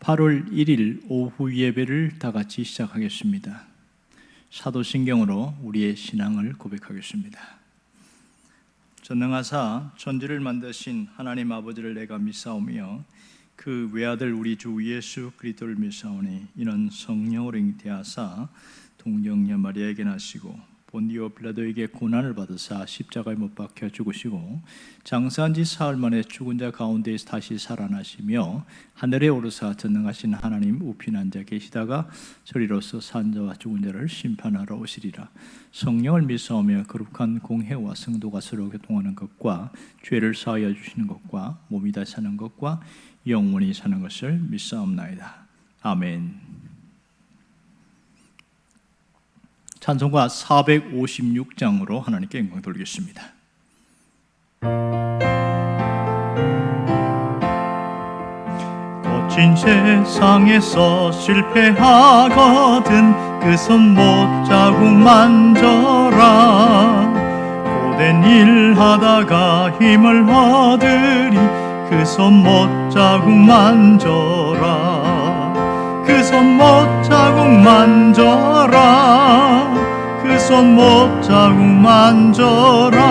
8월 1일 오후 예배를 다 같이 시작하겠습니다. 사도신경으로 우리의 신앙을 고백하겠습니다. 전능하사 천지를 만드신 하나님 아버지를 내가 믿사오며 그 외아들 우리 주 예수 그리스도를 믿사오니 이는 성령으로 잉태하사 동정녀 마리아에게 나시고 본디오 빌라도에게 고난을 받으사 십자가에 못 박혀 죽으시고 장사한 지 사흘 만에 죽은 자 가운데에서 다시 살아나시며 하늘에 오르사 전능하신 하나님 우편 앉아 계시다가 저리로서 산 자와 죽은 자를 심판하러 오시리라. 성령을 믿사오며 거룩한 공회와 성도가 서로 교통하는 것과 죄를 사하여 주시는 것과 몸이 다 사는 것과 영원히 사는 것을 믿사옵나이다. 아멘. 찬송가 456장으로 하나님께 영광 돌리겠습니다. 거친 세상에서 실패하거든 그 손 못 자국 만져라. 고된 일 하다가 힘을 얻으리 그 손 못 자국 만져라. 그 손 못 자국 만져라. 그 손 못 자국 만져라.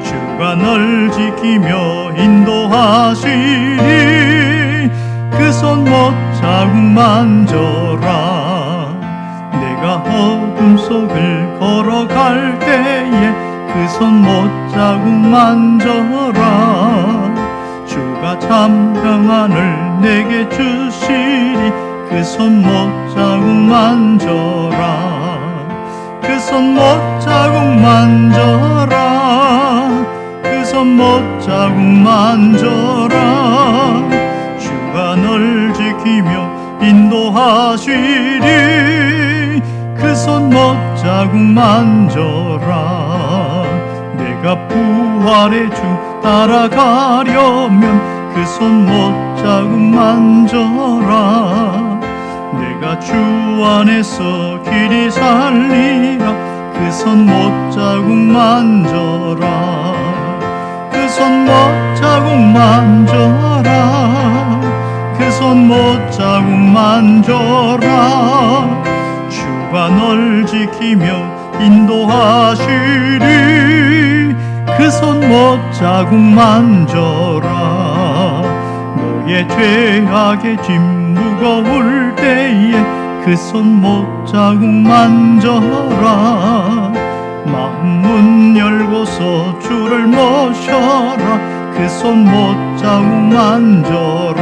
주가 널 지키며 인도하시리. 그 손 못 자국 만져라. 내가 어둠 속을 걸어갈 때에 그 손 못 자국 만져라. 주가 참 평안을 내게 주시리. 그 손 못 자국 만져라. 그 손 못 자국 만져라. 그 손 못 자국 만져라. 주가 널 지키며 인도하시리. 그 손 못 자국 만져라. 내가 부활의 주 따라가려면 그 손 못 자국 만져라. 내가 주 안에서 길이 살리라. 그 손 못 자국 만져라. 그 손 못 자국 만져라. 그 손 못 자국 만져라. 주가 널 지키며 인도하시리. 그 손 못 자국 만져라. 너의 죄악의 짐 무거울 때에 그 손 못 자국 만져라. 마음 문 열고서 주를 모셔라. 그 손 못 자국 만져라.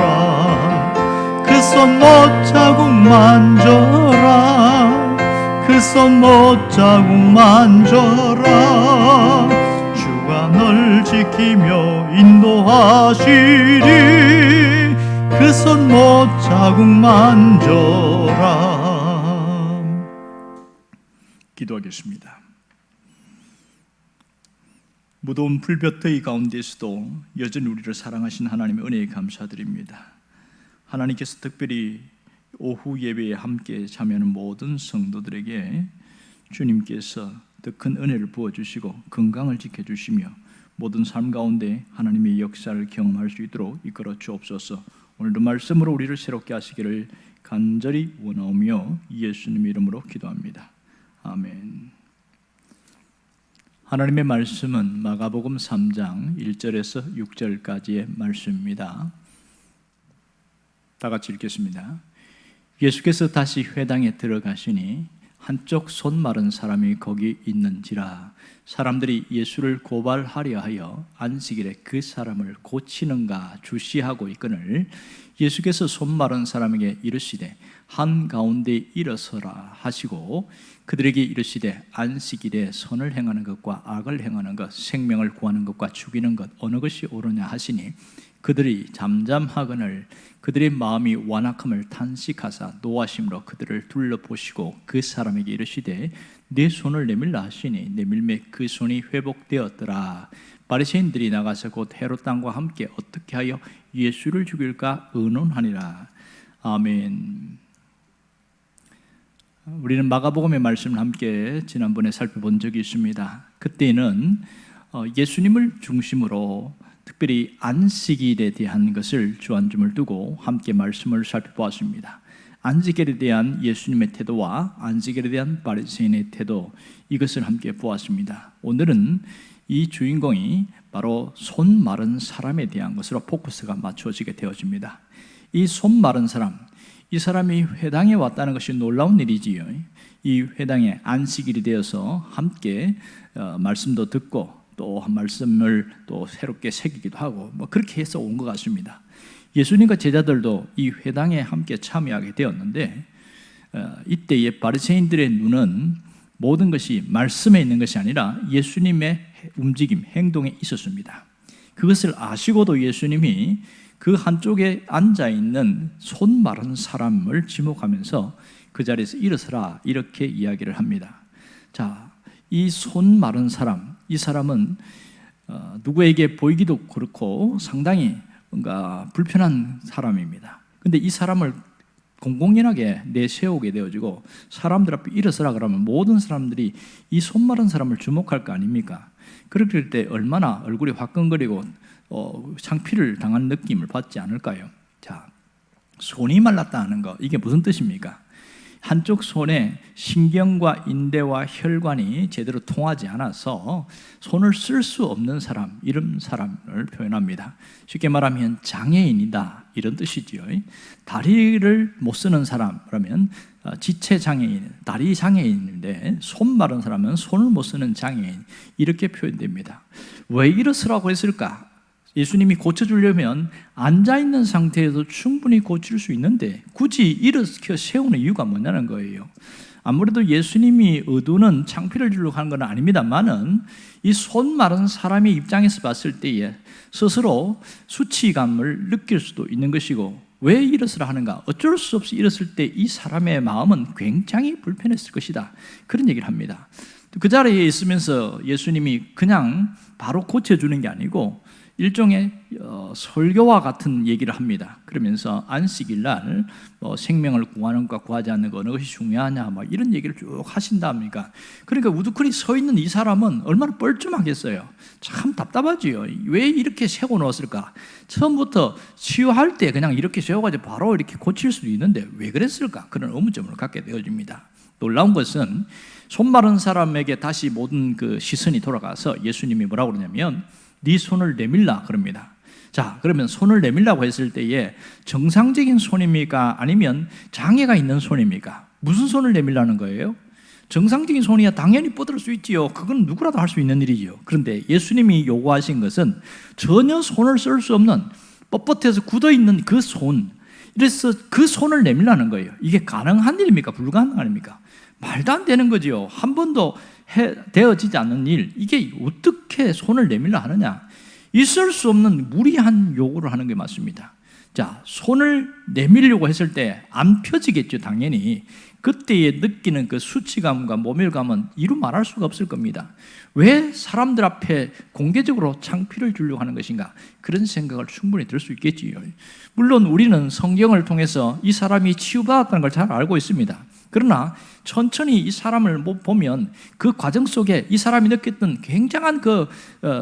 그 손 못 자국 만져라. 그 손 못 자국 만져라. 주가 널 지키며 인도하시리. 그 손 못 자국 만져라. 기도하겠습니다. 무더운 불볕더위 가운데서도 여전히 우리를 사랑하신 하나님의 은혜에 감사드립니다. 하나님께서 특별히 오후 예배에 함께 참여하는 모든 성도들에게 주님께서 더 큰 은혜를 부어주시고 건강을 지켜주시며 모든 삶 가운데 하나님의 역사를 경험할 수 있도록 이끌어 주옵소서. 오늘도 말씀으로 우리를 새롭게 하시기를 간절히 원하오며 예수님 이름으로 기도합니다. 아멘. 하나님의 말씀은 마가복음 3장 1절에서 6절까지의 말씀입니다. 다 같이 읽겠습니다. 예수께서 다시 회당에 들어가시니 한쪽 손 마른 사람이 거기 있는지라. 사람들이 예수를 고발하려 하여 안식일에 그 사람을 고치는가 주시하고 있거늘 예수께서 손 마른 사람에게 이르시되 한가운데 일어서라 하시고 그들에게 이르시되 안식일에 선을 행하는 것과 악을 행하는 것, 생명을 구하는 것과 죽이는 것 어느 것이 옳으냐 하시니 그들이 잠잠하거늘 그들의 마음이 완악함을 탄식하사 노하심으로 그들을 둘러보시고 그 사람에게 이르시되 내 손을 내밀라 하시니 내밀매 그 손이 회복되었더라. 바리새인들이 나가서 곧 헤롯 왕과 함께 어떻게 하여 예수를 죽일까 의논하니라. 아멘. 우리는 마가복음의 말씀을 함께 지난번에 살펴본 적이 있습니다. 그때는 예수님을 중심으로 특별히 안식일에 대한 것을 주안점을 두고 함께 말씀을 살펴보았습니다. 안식일에 대한 예수님의 태도와 안식일에 대한 바리새인의 태도, 이것을 함께 보았습니다. 오늘은 이 주인공이 바로 손 마른 사람에 대한 것으로 포커스가 맞춰지게 되어집니다. 이 손 마른 사람, 이 사람이 회당에 왔다는 것이 놀라운 일이지요. 이 회당에 안식일이 되어서 함께 말씀도 듣고 또 말씀을 또 새롭게 새기기도 하고 그렇게 해서 온 것 같습니다. 예수님과 제자들도 이 회당에 함께 참여하게 되었는데 이때의 바리새인들의 눈은 모든 것이 말씀에 있는 것이 아니라 예수님의 움직임, 행동에 있었습니다. 그것을 아시고도 예수님이 그 한쪽에 앉아있는 손 마른 사람을 지목하면서 그 자리에서 일어서라 이렇게 이야기를 합니다. 자, 이 손 마른 사람, 이 사람은 누구에게 보이기도 그렇고 상당히 뭔가 불편한 사람입니다. 그런데 이 사람을 공공연하게 내세우게 되어지고 사람들 앞에 일어서라 그러면 모든 사람들이 이 손 마른 사람을 주목할 거 아닙니까? 그럴 때 얼마나 얼굴이 화끈거리고 창피를 당한 느낌을 받지 않을까요? 자, 손이 말랐다 하는 거, 이게 무슨 뜻입니까? 한쪽 손에 신경과 인대와 혈관이 제대로 통하지 않아서 손을 쓸 수 없는 사람, 이런 사람을 표현합니다. 쉽게 말하면 장애인이다, 이런 뜻이지요. 다리를 못 쓰는 사람 그러면 지체 장애인, 다리 장애인인데 손 마른 사람은 손을 못 쓰는 장애인, 이렇게 표현됩니다. 왜 일어서라고 했을까? 예수님이 고쳐주려면 앉아있는 상태에서 충분히 고칠 수 있는데 굳이 일으켜 세우는 이유가 뭐냐는 거예요. 아무래도 예수님이 의도는 창피를 주려고 하는 건 아닙니다만은 이 손 마른 사람의 입장에서 봤을 때에 스스로 수치감을 느낄 수도 있는 것이고, 왜 일어서라 하는가? 어쩔 수 없이 일었을 때 이 사람의 마음은 굉장히 불편했을 것이다, 그런 얘기를 합니다. 그 자리에 있으면서 예수님이 그냥 바로 고쳐주는 게 아니고 일종의 설교와 같은 얘기를 합니다. 그러면서 안식일 날 생명을 구하는 것과 구하지 않는 것 어느 것이 중요하냐 이런 얘기를 쭉 하신답니까? 그러니까 우두커니 서 있는 이 사람은 얼마나 뻘쭘하겠어요. 참 답답하지요. 왜 이렇게 세워 놓았을까? 처음부터 치유할 때 그냥 이렇게 세워가지고 바로 이렇게 고칠 수도 있는데 왜 그랬을까? 그런 의문점을 갖게 되어집니다. 놀라운 것은 손 마른 사람에게 다시 모든 그 시선이 돌아가서 예수님이 뭐라고 그러냐면 네 손을 내밀라 그럽니다. 자, 그러면 손을 내밀라고 했을 때에 정상적인 손입니까? 아니면 장애가 있는 손입니까? 무슨 손을 내밀라는 거예요? 정상적인 손이야 당연히 뻗을 수 있지요. 그건 누구라도 할 수 있는 일이지요. 그런데 예수님이 요구하신 것은 전혀 손을 쓸 수 없는 뻣뻣해서 굳어있는 그 손, 이래서 그 손을 내밀라는 거예요. 이게 가능한 일입니까? 불가능한 일입니까? 말도 안 되는 거지요. 한 번도 되어지지 않는 일, 이게 어떻게 손을 내밀라 하느냐? 있을 수 없는 무리한 요구를 하는 게 맞습니다. 자, 손을 내밀려고 했을 때 안 펴지겠죠, 당연히. 그때에 느끼는 그 수치감과 모멸감은 이루 말할 수가 없을 겁니다. 왜 사람들 앞에 공개적으로 창피를 주려고 하는 것인가? 그런 생각을 충분히 들 수 있겠지요. 물론 우리는 성경을 통해서 이 사람이 치유받았다는 걸 잘 알고 있습니다. 그러나 천천히 이 사람을 보면 그 과정 속에 이 사람이 느꼈던 굉장한 그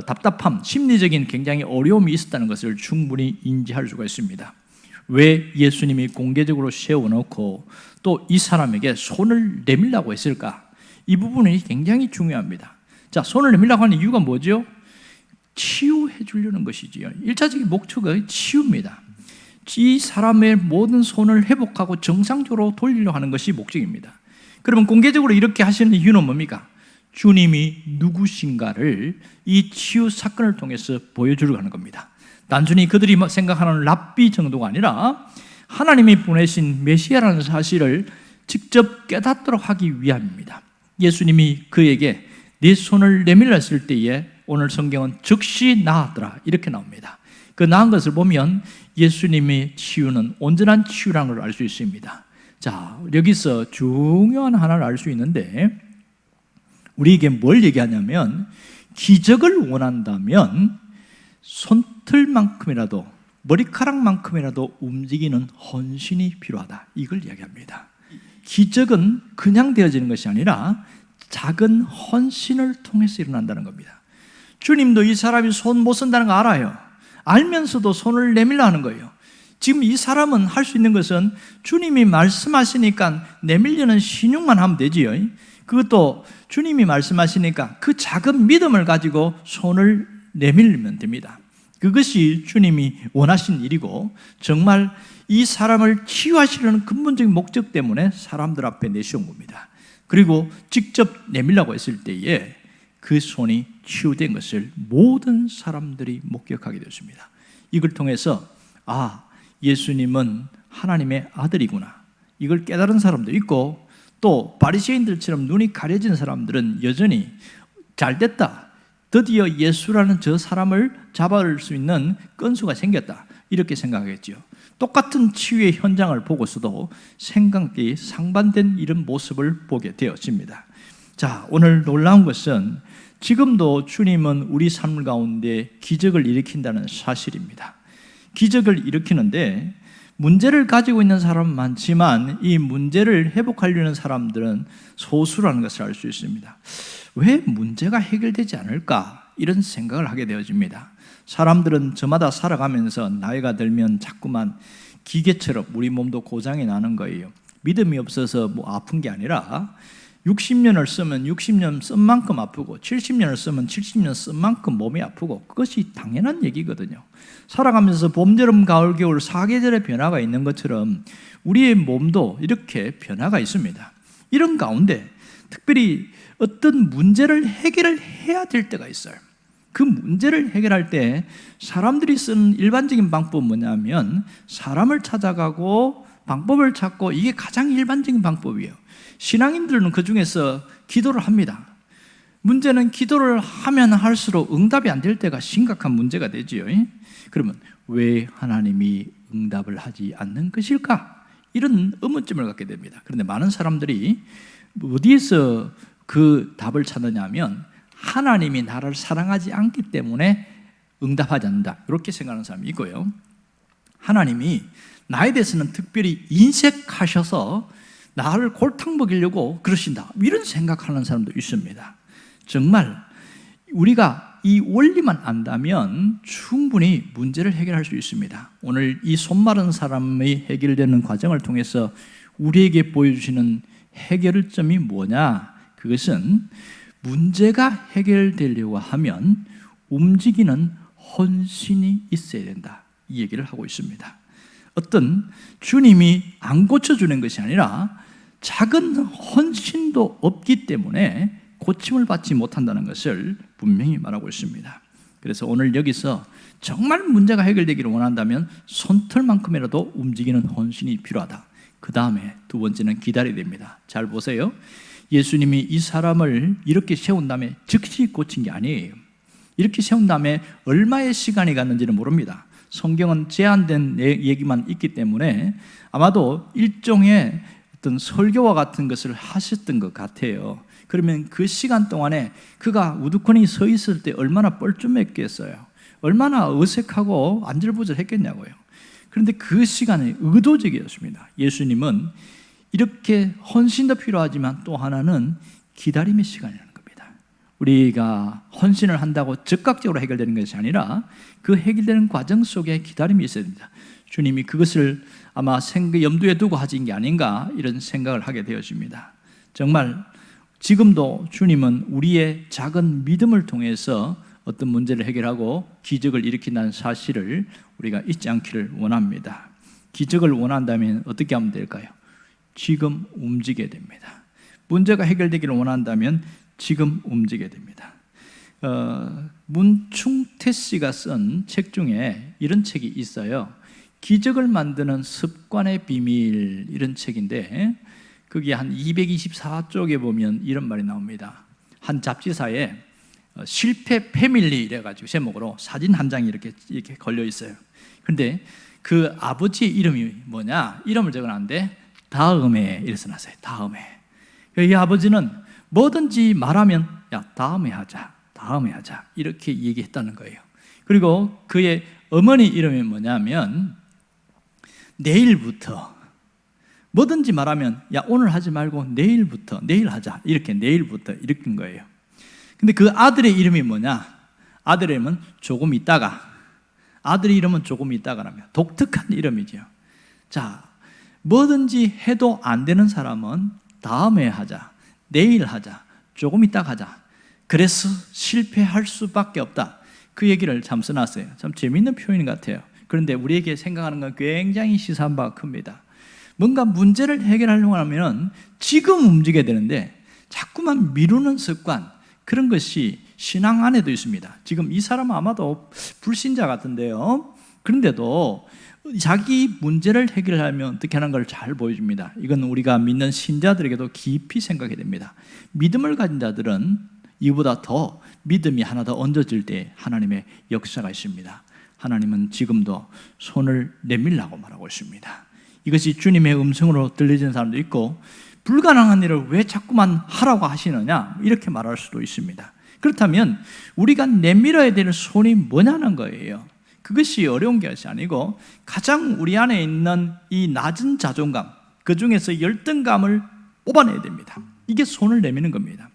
답답함, 심리적인 굉장히 어려움이 있었다는 것을 충분히 인지할 수가 있습니다. 왜 예수님이 공개적으로 세워놓고 또 이 사람에게 손을 내밀라고 했을까? 이 부분이 굉장히 중요합니다. 자, 손을 내밀라고 하는 이유가 뭐죠? 치유해 주려는 것이지요. 1차적인 목적은 치유입니다. 이 사람의 모든 손을 회복하고 정상적으로 돌리려고 하는 것이 목적입니다. 그러면 공개적으로 이렇게 하시는 이유는 뭡니까? 주님이 누구신가를 이 치유 사건을 통해서 보여주려고 하는 겁니다. 단순히 그들이 생각하는 랍비 정도가 아니라 하나님이 보내신 메시아라는 사실을 직접 깨닫도록 하기 위함입니다. 예수님이 그에게 네 손을 내밀라 했을 때에 오늘 성경은 즉시 나았더라 이렇게 나옵니다. 그 나은 것을 보면 예수님의 치유는 온전한 치유라는 걸 알 수 있습니다. 자, 여기서 중요한 하나를 알 수 있는데 우리에게 뭘 얘기하냐면 기적을 원한다면 손틀만큼이라도 머리카락만큼이라도 움직이는 헌신이 필요하다, 이걸 이야기합니다. 기적은 그냥 되어지는 것이 아니라 작은 헌신을 통해서 일어난다는 겁니다. 주님도 이 사람이 손 못 쓴다는 거 알아요. 알면서도 손을 내밀려 하는 거예요. 지금 이 사람은 할 수 있는 것은 주님이 말씀하시니까 내밀려는 신용만 하면 되지요. 그것도 주님이 말씀하시니까 그 작은 믿음을 가지고 손을 내밀면 됩니다. 그것이 주님이 원하신 일이고 정말 이 사람을 치유하시려는 근본적인 목적 때문에 사람들 앞에 내세운 겁니다. 그리고 직접 내밀라고 했을 때에 그 손이 치유된 것을 모든 사람들이 목격하게 되었습니다. 이걸 통해서 예수님은 하나님의 아들이구나, 이걸 깨달은 사람도 있고, 또 바리새인들처럼 눈이 가려진 사람들은 여전히 잘됐다, 드디어 예수라는 저 사람을 잡아올 수 있는 건수가 생겼다, 이렇게 생각하겠죠. 똑같은 치유의 현장을 보고서도 생각이 상반된 이런 모습을 보게 되었습니다. 자, 오늘 놀라운 것은 지금도 주님은 우리 삶 가운데 기적을 일으킨다는 사실입니다. 기적을 일으키는데 문제를 가지고 있는 사람은 많지만 이 문제를 회복하려는 사람들은 소수라는 것을 알 수 있습니다. 왜 문제가 해결되지 않을까? 이런 생각을 하게 되어집니다. 사람들은 저마다 살아가면서 나이가 들면 자꾸만 기계처럼 우리 몸도 고장이 나는 거예요. 믿음이 없어서 아픈 게 아니라 60년을 쓰면 60년 쓴 만큼 아프고 70년을 쓰면 70년 쓴 만큼 몸이 아프고, 그것이 당연한 얘기거든요. 살아가면서 봄, 여름, 가을, 겨울 4계절의 변화가 있는 것처럼 우리의 몸도 이렇게 변화가 있습니다. 이런 가운데 특별히 어떤 문제를 해결을 해야 될 때가 있어요. 그 문제를 해결할 때 사람들이 쓰는 일반적인 방법은 뭐냐면 사람을 찾아가고 방법을 찾고, 이게 가장 일반적인 방법이에요. 신앙인들은 그 중에서 기도를 합니다. 문제는 기도를 하면 할수록 응답이 안 될 때가 심각한 문제가 되지요. 그러면 왜 하나님이 응답을 하지 않는 것일까? 이런 의문점을 갖게 됩니다. 그런데 많은 사람들이 어디에서 그 답을 찾느냐 하면 하나님이 나를 사랑하지 않기 때문에 응답하지 않는다, 이렇게 생각하는 사람이 있고요. 하나님이 나에 대해서는 특별히 인색하셔서 나를 골탕 먹이려고 그러신다, 이런 생각하는 사람도 있습니다. 정말 우리가 이 원리만 안다면 충분히 문제를 해결할 수 있습니다. 오늘 이 손 마른 사람의 해결되는 과정을 통해서 우리에게 보여주시는 해결점이 뭐냐? 그것은 문제가 해결되려고 하면 움직이는 헌신이 있어야 된다, 이 얘기를 하고 있습니다. 어떤 주님이 안 고쳐주는 것이 아니라 작은 헌신도 없기 때문에 고침을 받지 못한다는 것을 분명히 말하고 있습니다. 그래서 오늘 여기서 정말 문제가 해결되기를 원한다면 손털만큼이라도 움직이는 헌신이 필요하다. 그 다음에 두 번째는 기다려야 됩니다. 잘 보세요. 예수님이 이 사람을 이렇게 세운 다음에 즉시 고친 게 아니에요. 이렇게 세운 다음에 얼마의 시간이 갔는지는 모릅니다. 성경은 제한된 얘기만 있기 때문에 아마도 일종의 어떤 설교와 같은 것을 하셨던 것 같아요. 그러면 그 시간 동안에 그가 우두커니 서 있을 때 얼마나 뻘쭘했겠어요. 얼마나 어색하고 안절부절했겠냐고요. 그런데 그 시간이 의도적이었습니다. 예수님은 이렇게 헌신도 필요하지만 또 하나는 기다림의 시간이라는 겁니다. 우리가 헌신을 한다고 즉각적으로 해결되는 것이 아니라 그 해결되는 과정 속에 기다림이 있어야 됩니다. 주님이 그것을 아마 염두에 두고 하신 게 아닌가, 이런 생각을 하게 되어집니다. 정말 지금도 주님은 우리의 작은 믿음을 통해서 어떤 문제를 해결하고 기적을 일으킨다는 사실을 우리가 잊지 않기를 원합니다. 기적을 원한다면 어떻게 하면 될까요? 지금 움직여야 됩니다. 문제가 해결되기를 원한다면 지금 움직여야 됩니다. 문충태 씨가 쓴 책 중에 이런 책이 있어요. 기적을 만드는 습관의 비밀, 이런 책인데 거기 한 224쪽에 보면 이런 말이 나옵니다. 한 잡지사에 실패 패밀리 이래가지고 제목으로 사진 한 장이 이렇게 걸려 있어요. 그런데 그 아버지의 이름이 뭐냐? 이름을 적어놨는데 다음에 이래 써놨어요. 다음에. 이 아버지는 뭐든지 말하면 야 다음에 하자, 다음에 하자, 이렇게 얘기했다는 거예요. 그리고 그의 어머니 이름이 뭐냐면 내일부터. 뭐든지 말하면 야 오늘 하지 말고 내일부터, 내일 하자, 이렇게 내일부터 이렇게 거예요. 근데 그 아들의 이름이 뭐냐? 아들의 이름은 조금 있다가, 아들 이름은 조금 있다가라며 독특한 이름이죠. 자, 뭐든지 해도 안 되는 사람은 다음에 하자, 내일 하자, 조금 이따 하자. 그래서 실패할 수밖에 없다. 그 얘기를 참 써놨어요. 참 재미있는 표현 같아요. 그런데 우리에게 생각하는 건 굉장히 시사한 바가 큽니다. 뭔가 문제를 해결하려고 하면 지금 움직여야 되는데 자꾸만 미루는 습관, 그런 것이 신앙 안에도 있습니다. 지금 이 사람은 아마도 불신자 같은데요. 그런데도 자기 문제를 해결하려면 어떻게 하는 걸 잘 보여줍니다. 이건 우리가 믿는 신자들에게도 깊이 생각해야 됩니다. 믿음을 가진 자들은 이보다 더 믿음이 하나 더 얹어질 때 하나님의 역사가 있습니다. 하나님은 지금도 손을 내밀라고 말하고 있습니다. 이것이 주님의 음성으로 들려지는 사람도 있고, 불가능한 일을 왜 자꾸만 하라고 하시느냐 이렇게 말할 수도 있습니다. 그렇다면 우리가 내밀어야 될 손이 뭐냐는 거예요. 그것이 어려운 것이 아니고 가장 우리 안에 있는 이 낮은 자존감, 그 중에서 열등감을 뽑아내야 됩니다. 이게 손을 내미는 겁니다.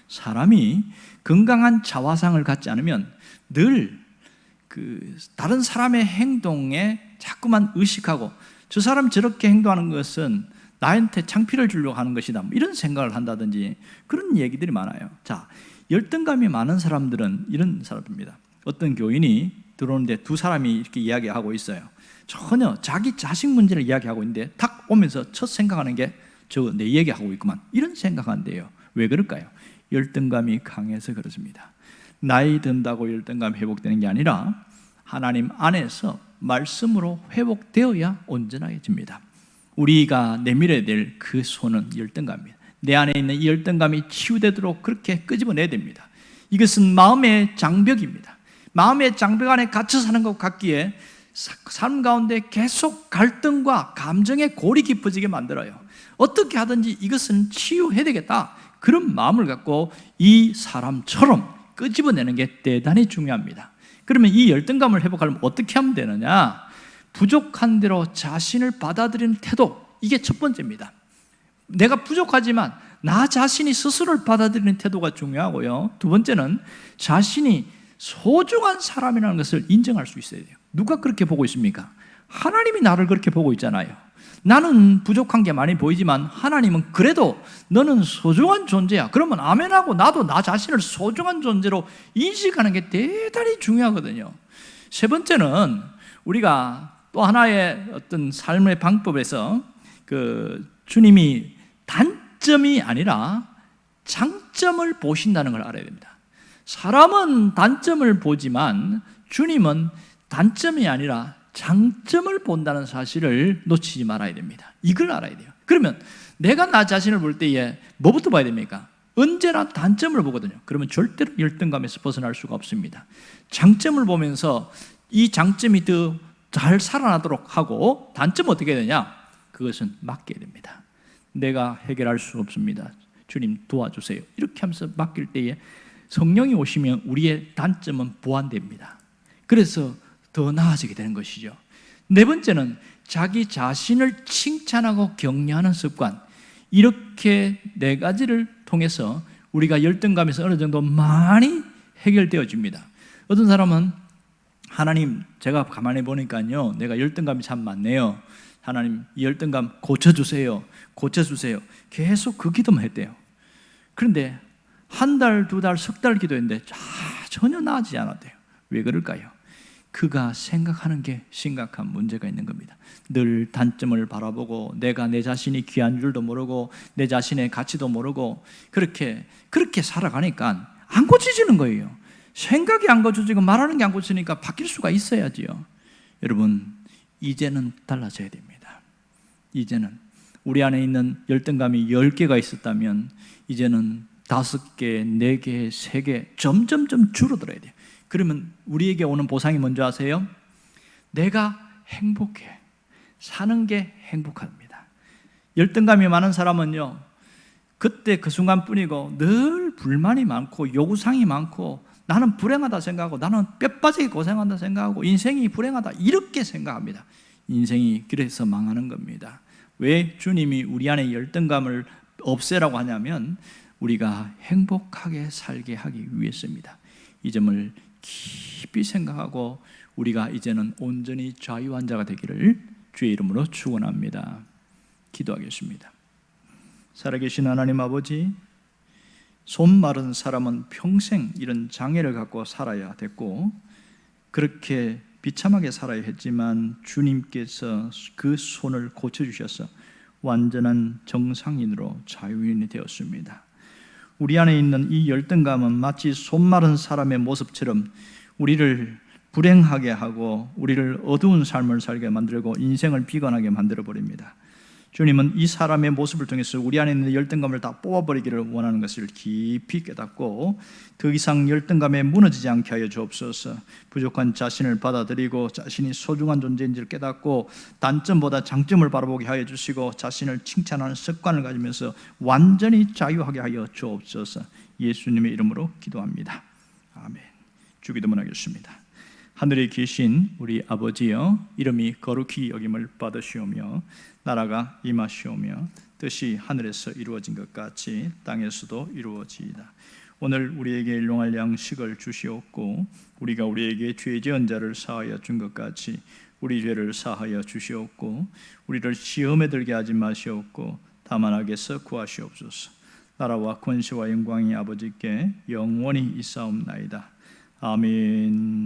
사람이 건강한 자화상을 갖지 않으면 늘 다른 사람의 행동에 자꾸만 의식하고 저 사람 저렇게 행동하는 것은 나한테 창피를 주려고 하는 것이다, 이런 생각을 한다든지 그런 얘기들이 많아요. 자, 열등감이 많은 사람들은 이런 사람입니다. 어떤 교인이 들어오는데 두 사람이 이렇게 이야기하고 있어요. 전혀 자기 자식 문제를 이야기하고 있는데 탁 오면서 첫 생각하는 게 저 내 얘기하고 있구만, 이런 생각한대요. 왜 그럴까요? 열등감이 강해서 그렇습니다. 나이 든다고 열등감 회복되는 게 아니라 하나님 안에서 말씀으로 회복되어야 온전해집니다. 우리가 내밀어야 될 그 손은 열등감입니다. 내 안에 있는 이 열등감이 치유되도록 그렇게 끄집어내야 됩니다. 이것은 마음의 장벽입니다. 마음의 장벽 안에 갇혀 사는 것 같기에 삶 가운데 계속 갈등과 감정의 골이 깊어지게 만들어요. 어떻게 하든지 이것은 치유해야 되겠다, 그런 마음을 갖고 이 사람처럼 끄집어내는 게 대단히 중요합니다. 그러면 이 열등감을 회복하려면 어떻게 하면 되느냐? 부족한 대로 자신을 받아들이는 태도, 이게 첫 번째입니다. 내가 부족하지만 나 자신이 스스로를 받아들이는 태도가 중요하고요. 두 번째는 자신이 소중한 사람이라는 것을 인정할 수 있어야 돼요. 누가 그렇게 보고 있습니까? 하나님이 나를 그렇게 보고 있잖아요. 나는 부족한 게 많이 보이지만 하나님은 그래도 너는 소중한 존재야. 그러면 아멘하고 나도 나 자신을 소중한 존재로 인식하는 게 대단히 중요하거든요. 세 번째는 우리가 또 하나의 어떤 삶의 방법에서 주님이 단점이 아니라 장점을 보신다는 걸 알아야 됩니다. 사람은 단점을 보지만 주님은 단점이 아니라 장점을 본다는 사실을 놓치지 말아야 됩니다. 이걸 알아야 돼요. 그러면 내가 나 자신을 볼 때에 뭐부터 봐야 됩니까? 언제나 단점을 보거든요. 그러면 절대로 열등감에서 벗어날 수가 없습니다. 장점을 보면서 이 장점이 더 잘 살아나도록 하고, 단점은 어떻게 해야 되냐? 그것은 맡겨야 됩니다. 내가 해결할 수 없습니다, 주님 도와주세요, 이렇게 하면서 맡길 때에 성령이 오시면 우리의 단점은 보완됩니다. 그래서 더 나아지게 되는 것이죠. 네 번째는 자기 자신을 칭찬하고 격려하는 습관. 이렇게 네 가지를 통해서 우리가 열등감에서 어느 정도 많이 해결되어집니다. 어떤 사람은 하나님, 제가 가만히 보니까요, 내가 열등감이 참 많네요. 하나님, 이 열등감 고쳐주세요, 고쳐주세요. 계속 그 기도만 했대요. 그런데 한 달, 두 달, 석 달 기도했는데 전혀 나아지지 않았대요. 왜 그럴까요? 그가 생각하는 게 심각한 문제가 있는 겁니다. 늘 단점을 바라보고 내가 내 자신이 귀한 줄도 모르고 내 자신의 가치도 모르고 그렇게 살아가니까 안 고쳐지는 거예요. 생각이 안 고쳐지고 말하는 게 안 고쳐지니까 바뀔 수가 있어야지요. 여러분, 이제는 달라져야 됩니다. 이제는 우리 안에 있는 열등감이 10개가 있었다면 이제는 5개, 4개, 3개 점점점 줄어들어야 돼요. 그러면 우리에게 오는 보상이 뭔지 아세요? 내가 행복해. 사는 게 행복합니다. 열등감이 많은 사람은요, 그때 그 순간뿐이고 늘 불만이 많고 요구사항이 많고 나는 불행하다 생각하고 나는 뼈빠지게 고생한다 생각하고 인생이 불행하다 이렇게 생각합니다. 인생이 그래서 망하는 겁니다. 왜 주님이 우리 안에 열등감을 없애라고 하냐면 우리가 행복하게 살게 하기 위해서입니다. 이 점을 깊이 생각하고 우리가 이제는 온전히 자유한 자가 되기를 주의 이름으로 축원합니다. 기도하겠습니다. 살아계신 하나님 아버지, 손 마른 사람은 평생 이런 장애를 갖고 살아야 됐고 그렇게 비참하게 살아야 했지만 주님께서 그 손을 고쳐주셔서 완전한 정상인으로 자유인이 되었습니다. 우리 안에 있는 이 열등감은 마치 손 마른 사람의 모습처럼 우리를 불행하게 하고 우리를 어두운 삶을 살게 만들고 인생을 비관하게 만들어버립니다. 주님은 이 사람의 모습을 통해서 우리 안에 있는 열등감을 다 뽑아버리기를 원하는 것을 깊이 깨닫고 더 이상 열등감에 무너지지 않게 하여 주옵소서. 부족한 자신을 받아들이고 자신이 소중한 존재인지를 깨닫고 단점보다 장점을 바라보게 하여 주시고 자신을 칭찬하는 습관을 가지면서 완전히 자유하게 하여 주옵소서. 예수님의 이름으로 기도합니다. 아멘. 주기도문 하겠습니다. 하늘에 계신 우리 아버지여, 이름이 거룩히 여김을 받으시오며 나라가 임하시오며 뜻이 하늘에서 이루어진 것 같이 땅에서도 이루어지이다. 오늘 우리에게 일용할 양식을 주시옵고 우리가 우리에게 죄 지은 자를 사하여 준 것 같이 우리 죄를 사하여 주시옵고 우리를 시험에 들게 하지 마시옵고 다만 악에서 구하시옵소서. 나라와 권세와 영광이 아버지께 영원히 있사옵나이다. 아멘.